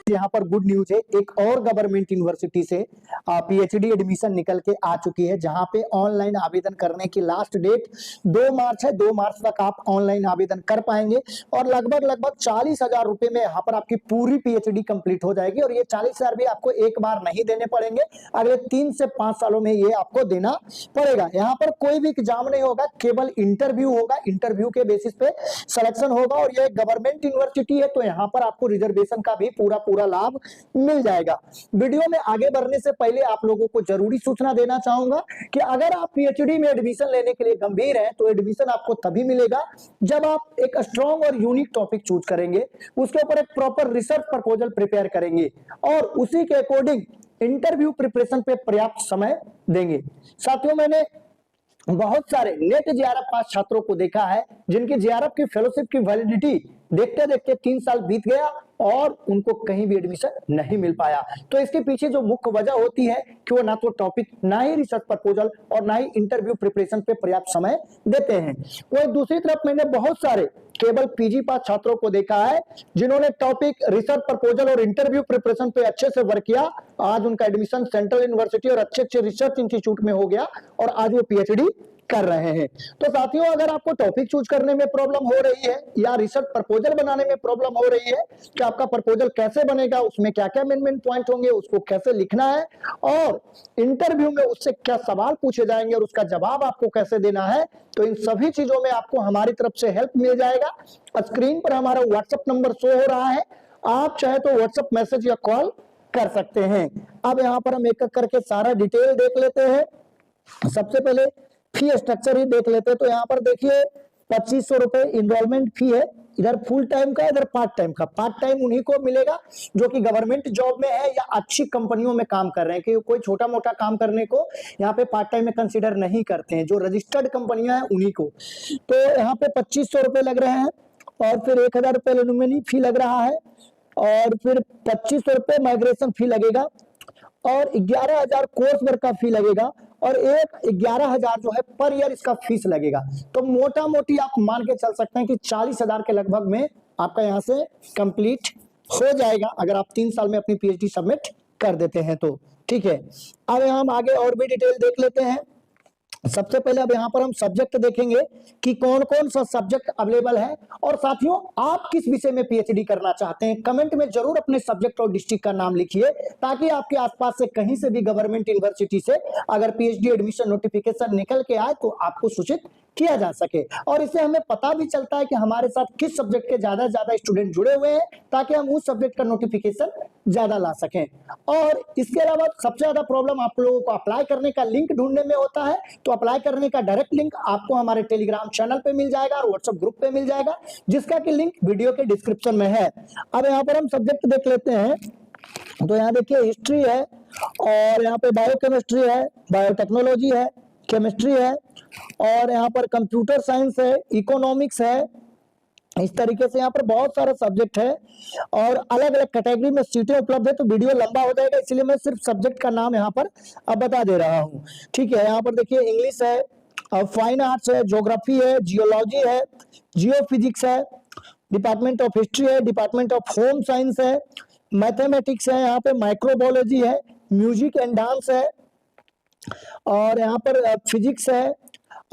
यहाँ पर good news है, एक और गवर्नमेंट यूनिवर्सिटी से पीएचडी एडमिशन निकल के आ चुकी है, जहां पे ऑनलाइन आवेदन करने की लास्ट डेट 2 मार्च है। 2 मार्च तक आप ऑनलाइन आवेदन कर पाएंगे और लगभग 40,000 रुपए में यहाँ पर आपकी पूरी पीएचडी कंप्लीट हो जाएगी। और ये 40,000 भी आपको एक बार नहीं देने पड़ेंगे, अगले 3 से 5 सालों में ये आपको देना पड़ेगा। यहाँ पर कोई भी एग्जाम नहीं होगा, केवल इंटरव्यू होगा, इंटरव्यू के बेसिस पे सिलेक्शन होगा। और ये गवर्नमेंट यूनिवर्सिटी है, तो यहाँ पर आपको रिजर्वेशन का भी पूरा लाभ मिल जाएगा। वीडियो में आगे बढ़ने से पहले आप लोगों को जरूरी सूचना देना चाहूंगा कि अगर आप पीएचडी में एडमिशन लेने के लिए गंभीर हैं, तो एडमिशन आपको तभी मिलेगा जब आप एक स्ट्रॉन्ग और यूनिक टॉपिक चूज करेंगे, उसके ऊपर एक प्रॉपर रिसर्च प्रपोजल प्रिपेयर करेंगे और उसी के अकॉर्डिंग इंटरव्यू प्रिपरेशन पे पर्याप्त समय देंगे। साथियों, मैंने बहुत सारे नेट जेआरएफ पास छात्रों को देखा है जिनकी जेआरएफ की फेलोशिप की वैलिडिटी देखते देखते 3 साल बीत गया और उनको कहीं भी एडमिशन नहीं मिल पाया। तो इसके पीछे जो मुख्य वजह होती है कि वो ना तो टॉपिक, ना ही रिसर्च प्रपोजल और ना ही इंटरव्यू प्रिपरेशन पे पर्याप्त समय देते हैं। वही दूसरी तरफ मैंने बहुत सारे केवल पीजी पास छात्रों को देखा है जिन्होंने टॉपिक, रिसर्च प्रपोजल और इंटरव्यू प्रिपरेशन पे अच्छे से वर्क किया। आज उनका एडमिशन सेंट्रल यूनिवर्सिटी और अच्छे रिसर्च इंस्टीट्यूट में हो गया और आज वो पीएचडी कर रहे हैं। तो साथियों, अगर आपको टॉपिक चूज करने में प्रॉब्लम हो रही है या रिसर्च प्रपोजल बनाने में प्रॉब्लम हो रही है कि आपका प्रपोजल कैसे बनेगा, उसमें क्या क्या मेन पॉइंट होंगे, उसको कैसे लिखना है और इंटरव्यू में उससे क्या सवाल पूछे जाएंगे और उसका जवाब आपको कैसे देना है, तो इन सभी चीजों में आपको हमारी तरफ से हेल्प मिल जाएगा। स्क्रीन पर हमारा व्हाट्सएप नंबर शो हो रहा है, आप चाहे तो व्हाट्सएप मैसेज या कॉल कर सकते हैं। अब यहाँ पर हम एक एक करके सारा डिटेल देख लेते हैं। सबसे पहले फी स्ट्रक्चर ही देख लेते हैं। तो यहाँ पर देखिए 2500 रुपए इनरोलमेंट फी है, इधर फुल टाइम का, इधर पार्ट टाइम का। पार्ट टाइम उन्हीं को मिलेगा जो कि गवर्नमेंट जॉब में है या अच्छी कंपनियों में काम कर रहे हैं, कि कोई छोटा मोटा काम करने को यहाँ पे पार्ट टाइम में कंसीडर नहीं करते हैं। जो रजिस्टर्ड कंपनियां हैं उन्हीं को। तो यहाँ पे 2500 रुपए लग रहे हैं और फिर 1000 रुपए एलुमनी फी लग रहा है और फिर 2500 रुपए माइग्रेशन फी लगेगा और 11,000 कोर्स वर्क का फी लगेगा और 11,000 जो है पर ईयर इसका फीस लगेगा। तो मोटा मोटी आप मान के चल सकते हैं कि 40,000 के लगभग में आपका यहाँ से कंप्लीट हो जाएगा अगर आप 3 साल में अपनी पीएचडी सबमिट कर देते हैं तो। ठीक है, अब हम आगे और भी डिटेल देख लेते हैं। सबसे पहले अब यहाँ पर हम सब्जेक्ट देखेंगे कि कौन कौन सा सब्जेक्ट अवेलेबल है। और साथियों, आप किस विषय में पीएचडी करना चाहते हैं, कमेंट में जरूर अपने सब्जेक्ट और डिस्ट्रिक्ट का नाम लिखिए, ताकि आपके आसपास से कहीं से भी गवर्नमेंट यूनिवर्सिटी से अगर पीएचडी एडमिशन नोटिफिकेशन निकल के आए तो आपको सूचित किया जा सके। और इससे हमें पता भी चलता है कि हमारे साथ किस सब्जेक्ट के ज्यादा स्टूडेंट जुड़े हुए हैं, ताकि हम उस सब्जेक्ट का नोटिफिकेशन ज्यादा ला सकें। और इसके अलावा सबसे ज्यादा प्रॉब्लम आप लोगों को अप्लाई करने का लिंक ढूंढने में होता है। तो अप्लाई करने का डायरेक्ट लिंक आपको हमारे टेलीग्राम चैनल पे मिल जाएगा और व्हाट्सएप ग्रुप पे मिल जाएगा, जिसका कि लिंक वीडियो के डिस्क्रिप्शन में है। अब यहाँ पर हम सब्जेक्ट देख लेते हैं। तो यहाँ देखिए हिस्ट्री है और यहाँ पे बायोकेमिस्ट्री है, बायोटेक्नोलॉजी है, केमिस्ट्री है और यहाँ पर कंप्यूटर साइंस है, इकोनॉमिक्स है। इस तरीके से यहाँ पर बहुत सारे सब्जेक्ट है और अलग अलग कैटेगरी में सीटें उपलब्ध है। तो वीडियो लंबा हो जाएगा, इसलिए मैं सिर्फ सब्जेक्ट का नाम यहाँ पर अब बता दे रहा हूँ। ठीक है, यहाँ पर देखिए इंग्लिश है, फाइन आर्ट्स है, ज्योग्राफी है, जियोलॉजी है, जियोफिजिक्स है, डिपार्टमेंट ऑफ हिस्ट्री है, डिपार्टमेंट ऑफ होम साइंस है, मैथमेटिक्स है, यहाँ पे माइक्रोबायोलॉजी है, म्यूजिक एंड डांस है और यहाँ पर फिजिक्स है,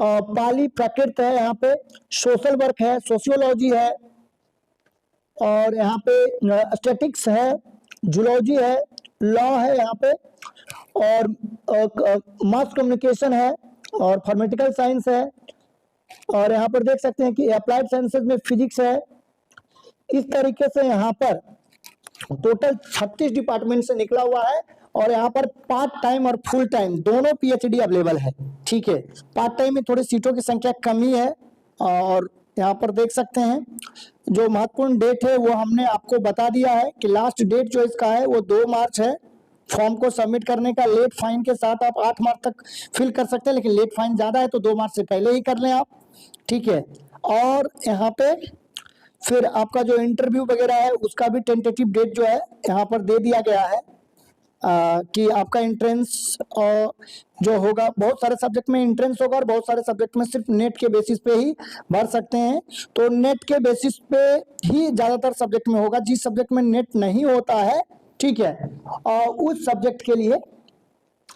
पाली प्राकृत है, यहाँ पे सोशल वर्क है, सोशियोलॉजी है और यहाँ पे स्टैटिक्स है, जूलॉजी है, लॉ है यहाँ पे और मास कम्युनिकेशन है और फार्मेटिकल साइंस है और यहाँ पर देख सकते हैं कि अप्लाइड साइंसेज में फिजिक्स है। इस तरीके से यहाँ पर टोटल 36 डिपार्टमेंट से निकला हुआ है और यहाँ पर पार्ट टाइम और फुल टाइम दोनों पीएचडी अवेलेबल है। ठीक है, पार्ट टाइम में थोड़ी सीटों की संख्या कमी है और यहाँ पर देख सकते हैं जो महत्वपूर्ण डेट है वो हमने आपको बता दिया है कि लास्ट डेट जो इसका है वो 2 मार्च है। फॉर्म को सबमिट करने का लेट फाइन के साथ आप 8 मार्च तक फिल कर सकते हैं, लेकिन लेट फाइन ज्यादा है तो 2 मार्च से पहले ही कर लें आप। ठीक है, और यहाँ पे फिर आपका जो इंटरव्यू वगैरह है उसका भी टेंटेटिव डेट जो है यहाँ पर दे दिया गया है। कि आपका एंट्रेंस जो होगा, बहुत सारे सब्जेक्ट में एंट्रेंस होगा और बहुत सारे सब्जेक्ट में सिर्फ नेट के बेसिस पे ही भर सकते हैं। तो नेट के बेसिस पे ही ज्यादातर सब्जेक्ट में होगा। जिस सब्जेक्ट में नेट नहीं होता है, ठीक है, उस सब्जेक्ट के लिए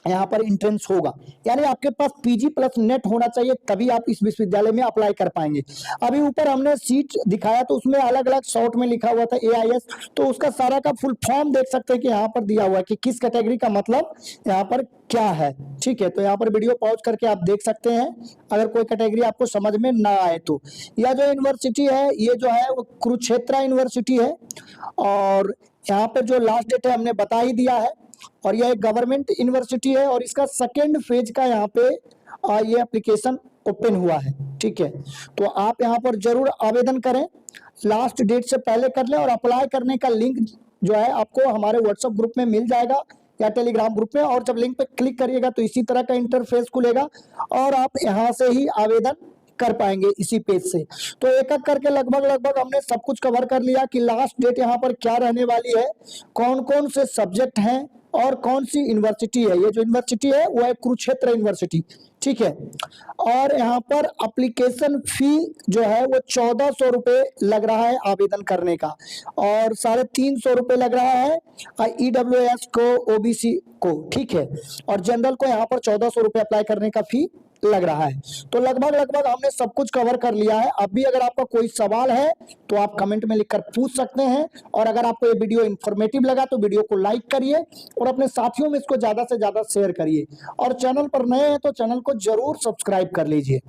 यहाँ पर एंट्रेंस होगा। यानी आपके पास पीजी प्लस नेट होना चाहिए, तभी आप इस विश्वविद्यालय में अप्लाई कर पाएंगे। अभी ऊपर हमने सीट दिखाया तो उसमें अलग अलग शॉर्ट में लिखा हुआ था AIS, तो उसका सारा का फुल फॉर्म देख सकते हैं कि यहाँ पर दिया हुआ है कि किस कैटेगरी का मतलब यहाँ पर क्या है। ठीक है, तो यहाँ पर वीडियो पॉज करके आप देख सकते हैं अगर कोई कैटेगरी आपको समझ में ना आए तो। यह जो यूनिवर्सिटी है, ये जो है वो कुरुक्षेत्र यूनिवर्सिटी है, और यहाँ पर जो लास्ट डेट है हमने बता ही दिया है। और यह एक गवर्नमेंट यूनिवर्सिटी है और इसका सेकेंड फेज का यहाँ पे ये एप्लीकेशन ओपन हुआ है। ठीक है, तो आप यहाँ पर जरूर आवेदन करें, लास्ट डेट से पहले कर लें। और अप्लाई करने का लिंक जो है आपको हमारे व्हाट्सएप ग्रुप में मिल जाएगा या टेलीग्राम ग्रुप में, और जब लिंक पे क्लिक करिएगा तो इसी तरह का इंटरफेस खुलेगा और आप यहाँ से ही आवेदन कर पाएंगे इसी पेज से। तो एक एक करके लगभग हमने सब कुछ कवर कर लिया कि लास्ट डेट यहाँ पर क्या रहने वाली है, कौन कौन से सब्जेक्ट हैं और कौन सी यूनिवर्सिटी है। ये जो यूनिवर्सिटी है वो है कुरुक्षेत्र यूनिवर्सिटी। ठीक है, और यहाँ पर एप्लीकेशन फी जो है वो 1400 रुपये लग रहा है आवेदन करने का, और 350 रुपये लग रहा है EWS को, OBC को। ठीक है, और जनरल को यहाँ पर 1400 रुपये अप्लाई करने का फी लग रहा है। तो लगभग हमने सब कुछ कवर कर लिया है। अब भी अगर आपका कोई सवाल है तो आप कमेंट में लिखकर पूछ सकते हैं, और अगर आपको ये वीडियो इंफॉर्मेटिव लगा तो वीडियो को लाइक करिए और अपने साथियों में इसको ज्यादा से ज्यादा शेयर करिए, और चैनल पर नए हैं तो चैनल को जरूर सब्सक्राइब कर लीजिए।